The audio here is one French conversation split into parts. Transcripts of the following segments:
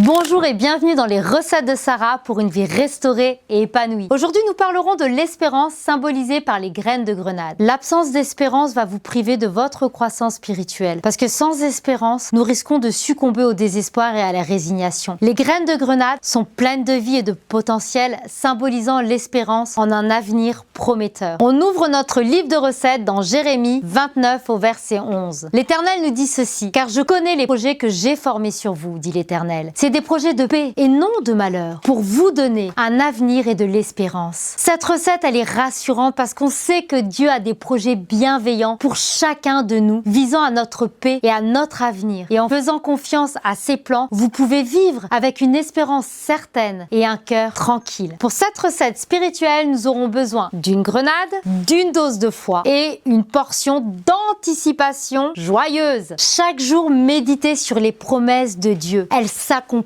Bonjour et bienvenue dans les recettes de Sarah pour une vie restaurée et épanouie. Aujourd'hui, nous parlerons de l'espérance symbolisée par les graines de grenade. L'absence d'espérance va vous priver de votre croissance spirituelle parce que sans espérance, nous risquons de succomber au désespoir et à la résignation. Les graines de grenade sont pleines de vie et de potentiel, symbolisant l'espérance en un avenir prometteur. On ouvre notre livre de recettes dans Jérémie 29 au verset 11. L'Éternel nous dit ceci: « Car je connais les projets que j'ai formés sur vous, dit l'Éternel. C'est des projets de paix et non de malheur, pour vous donner un avenir et de l'espérance. » Cette recette, elle est rassurante parce qu'on sait que Dieu a des projets bienveillants pour chacun de nous, visant à notre paix et à notre avenir. Et en faisant confiance à ses plans, vous pouvez vivre avec une espérance certaine et un cœur tranquille. Pour cette recette spirituelle, nous aurons besoin d'une grenade, d'une dose de foi et une portion d'anticipation joyeuse. Chaque jour, méditez sur les promesses de Dieu. Elles s'accompliront.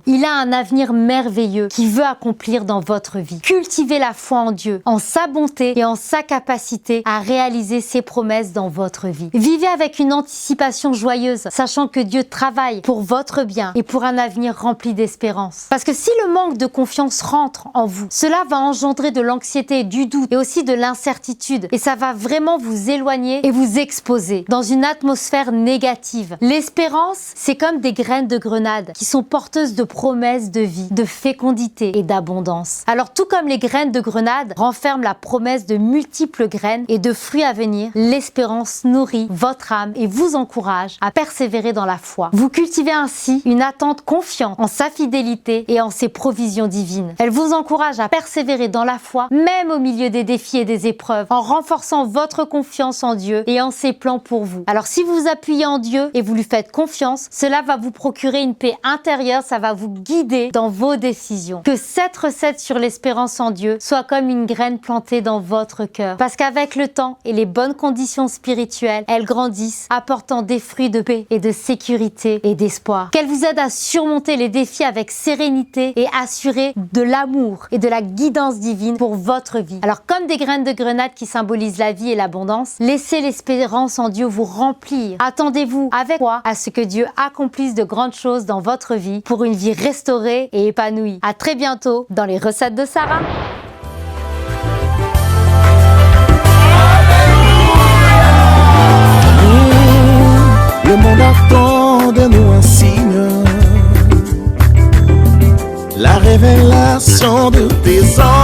Il a un avenir merveilleux qu'il veut accomplir dans votre vie. Cultivez la foi en Dieu, en sa bonté et en sa capacité à réaliser ses promesses dans votre vie. Vivez avec une anticipation joyeuse, sachant que Dieu travaille pour votre bien et pour un avenir rempli d'espérance. Parce que si le manque de confiance rentre en vous, cela va engendrer de l'anxiété, du doute et aussi de l'incertitude. Et ça va vraiment vous éloigner et vous exposer dans une atmosphère négative. L'espérance, c'est comme des graines de grenade qui sont porteuses de promesses de vie, de fécondité et d'abondance. Alors tout comme les graines de grenade renferment la promesse de multiples graines et de fruits à venir, l'espérance nourrit votre âme et vous encourage à persévérer dans la foi. Vous cultivez ainsi une attente confiante en sa fidélité et en ses provisions divines. Elle vous encourage à persévérer dans la foi, même au milieu des défis et des épreuves, en renforçant votre confiance en Dieu et en ses plans pour vous. Alors si vous vous appuyez en Dieu et vous lui faites confiance, cela va vous procurer une paix intérieure, ça va vous guider dans vos décisions. Que cette recette sur l'espérance en Dieu soit comme une graine plantée dans votre cœur. Parce qu'avec le temps et les bonnes conditions spirituelles, elles grandissent, apportant des fruits de paix et de sécurité et d'espoir. Qu'elles vous aident à surmonter les défis avec sérénité et assurer de l'amour et de la guidance divine pour votre vie. Alors comme des graines de grenade qui symbolisent la vie et l'abondance, laissez l'espérance en Dieu vous remplir. Attendez-vous avec foi à ce que Dieu accomplisse de grandes choses dans votre vie pour une vie restaurée et épanouie. À très bientôt dans les recettes de Sarah. Le monde attend de nous un signe, la révélation de tes anges.